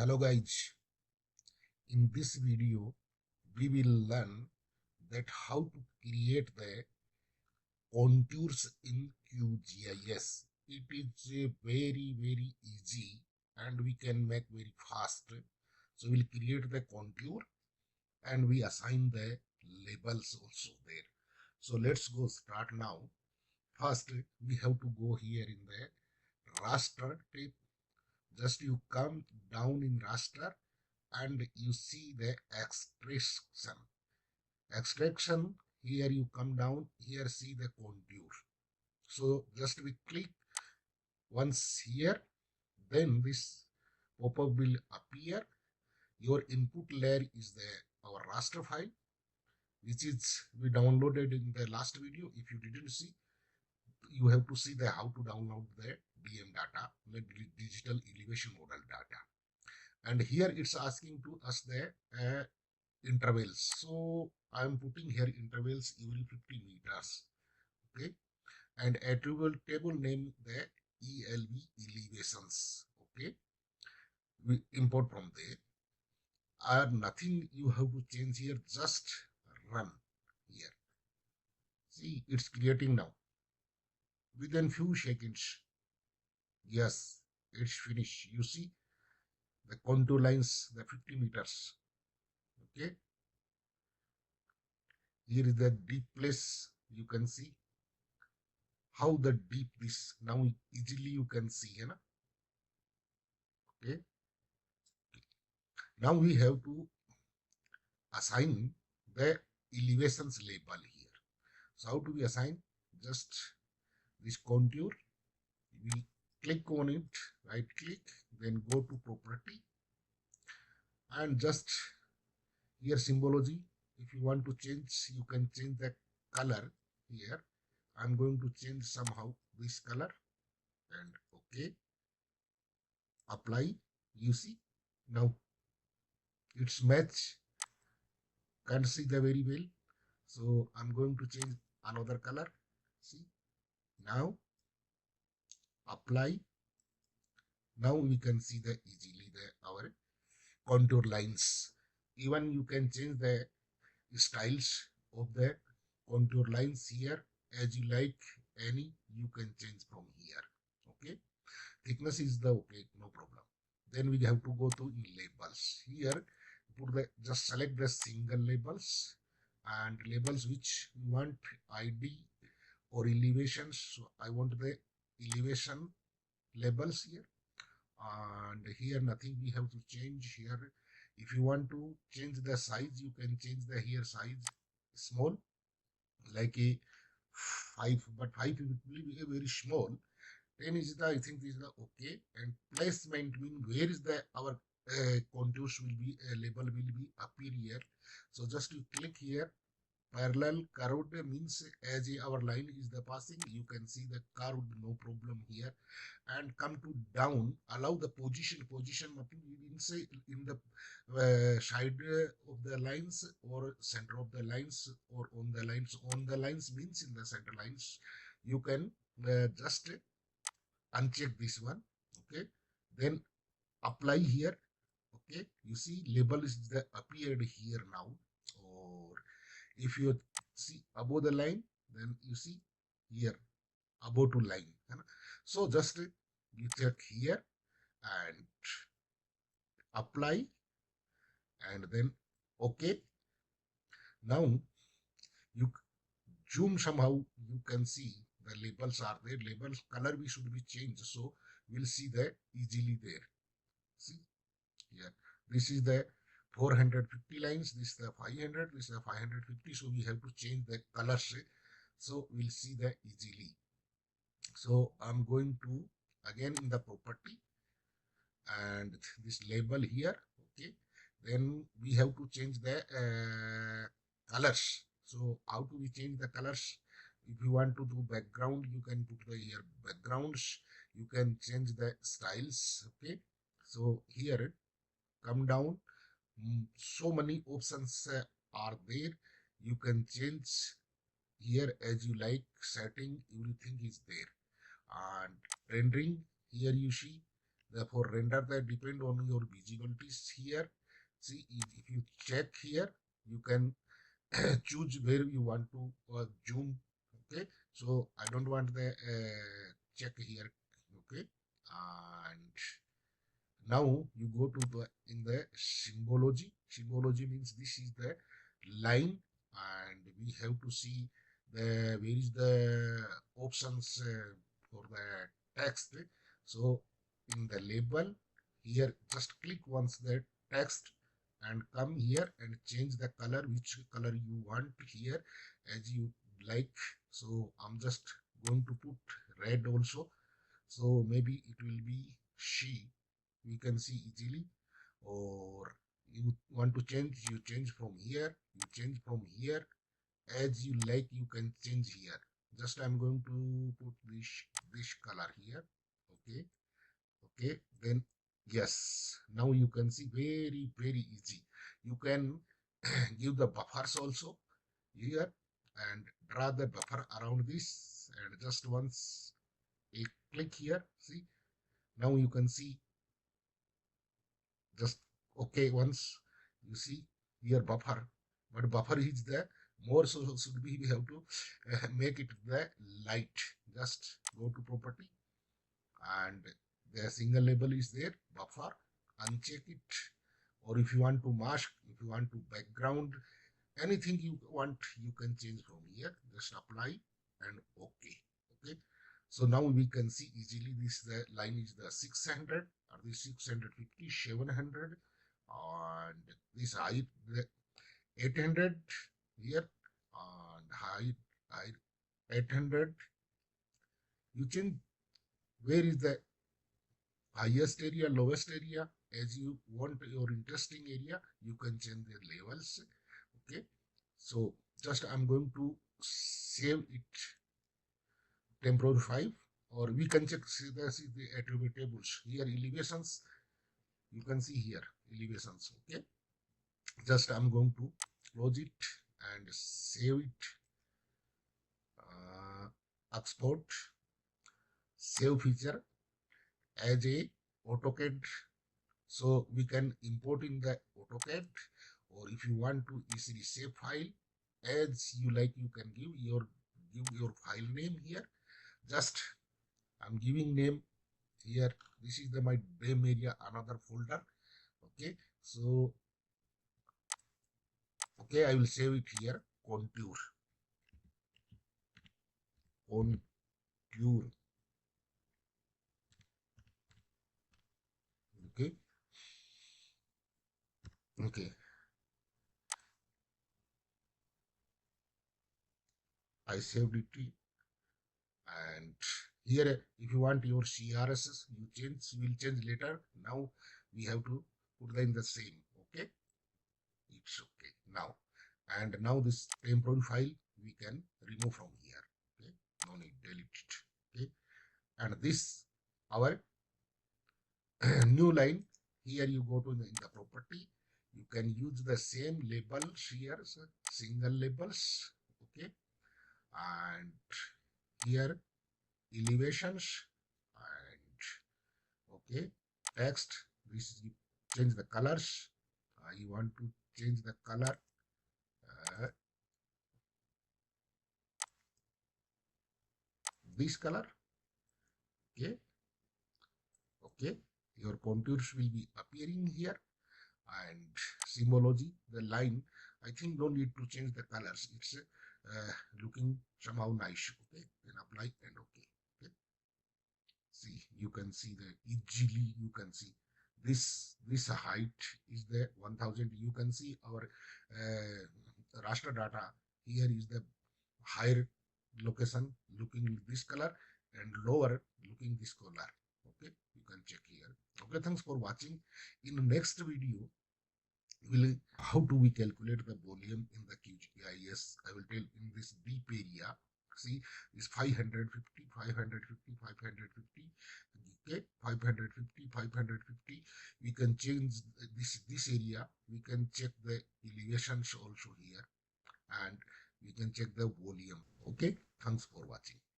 Hello guys, in this video we will learn that how to create the contours in QGIS. It is very easy and we can make very fast. So we'll create the contour and we assign the labels also there. So let's go start now. First we have to go here in the raster tab. Just you come down in raster and you see the extraction. Here you come down, here see the contour. So just we click once here, then this pop-up will appear. Your input layer is the our raster file, which is we downloaded in the last video. If you didn't see, you have to see the how to download the DM data, the digital elevation model data. And here it's asking to us the intervals. So I'm putting here intervals every 50 meters. Okay. And attribute table name the ELV elevations. Okay. We import from there. Nothing you have to change here. Just run here. See, it's creating now. Within few seconds. Yes, it's finished. You see the contour lines, the 50 meters. Okay. Here is the deep place. You can see how the deep this now easily you can see. You know? Okay. Now we have to assign the elevations label here. So how do we assign? Just this contour, we click on it, right click, then go to property and just here symbology. If you want to change, you can change the color here. I'm going to change somehow this color and okay, apply. You see now it's match, can't see the very well. So I'm going to change another color. See now, apply. Now we can see the easily our contour lines. Even you can change the styles of the contour lines here as you like. Any you can change from here. Okay, thickness is the okay, no problem. Then we have to go to labels. Here put the just select the single labels and labels which you want ID or elevations. So I want the elevation labels here, and here nothing we have to change here. If you want to change the size, you can change the here size small, like a 5, but 5 will be a very small. 10 is the, I think this is the okay. And placement mean where is the our contours will be, label will be appear here. So just you click here, parallel curved means as our line is the passing, you can see the curved, no problem here. And come to down, allow the position mapping means in the side of the lines or center of the lines or on the lines means in the center lines. You can just uncheck this one. Okay, then apply here. Okay, you see label is the appeared here now. Or if you see above the line, then you see here above to line. So just you check here and apply and then okay. Now you zoom somehow, you can see the labels are there. Labels color we should be changed, so we'll see that easily there. See here, this is the 450 lines, this is the 500, this is the 550. So we have to change the colors, so we'll see that easily. So I'm going to again in the property and this label here. Okay, then we have to change the colors. So how do we change the colors? If you want to do background, you can put the here backgrounds. You can change the styles. Okay, so here come down, so many options are there. You can change here as you like. Setting, everything is there. And rendering, here you see Therefore, render that depend on your visibilities here. See, if you check here, you can choose where you want to zoom. Okay, so I don't want the check here. Okay, and now you go to the in the symbology. Symbology means this is the line, and we have to see the where is the options for the text. So in the label here, just click once the text and come here and change the color, which color you want here as you like. So I'm just going to put red also. So maybe it will be she, we can see easily. Or you want to change, you change from here, you change from here, as you like. You can change here. Just I'm going to put this color here. Okay, okay, then yes, now you can see very easy. You can give the buffers also here and draw the buffer around this, and just once a click here. See, now you can see just okay. Once you see here buffer, but buffer is the more, so should we have to make it the light. Just go to property, and the single label is there, buffer, uncheck it. Or if you want to mask, if you want to background, anything you want, you can change from here. Just apply and okay. Okay, so now we can see easily this the line is the 600 or the 650, 700, and this height the 800 here, and height 800. You change where is the highest area, lowest area, as you want your interesting area. You can change the levels. Okay, so just I'm going to save it temporary 5, or we can check. See the attribute tables here, elevations. You can see here elevations. Okay, just I'm going to close it and save it. Export, save feature as a AutoCAD. So we can import in the AutoCAD, or if you want to easily save file as you like, you can give your file name here. Just I'm giving name here. This is the my name area, another folder. Okay, so okay, I will save it here. Contour. Okay, okay. I saved it, and here if you want your CRSs, you will change later. Now we have to put them in the same. Okay, it's okay now. And now this temporary file we can remove from here. Okay, no need, delete it. Okay, and this our new line. Here you go to in the property, you can use the same labels here, so single labels. Okay, and here elevations, and okay, text. This is, you change the colors. You want to change the color, this color. Okay, okay, your contours will be appearing here. And symbology, the line, I think no need to change the colors. It's looking somehow nice. Okay, then apply and okay. Okay, see, you can see the easily, you can see this height is the 1000. You can see our raster data here is the higher location looking this color, and lower looking this color. Okay, you can check here. Okay, thanks for watching. In the next video, will how do we calculate the volume in the QGIS? I will tell in this deep area. See, this 550, 550, 550. Okay, 550, 550. We can change this area. We can check the elevations also here, and we can check the volume. Okay, thanks for watching.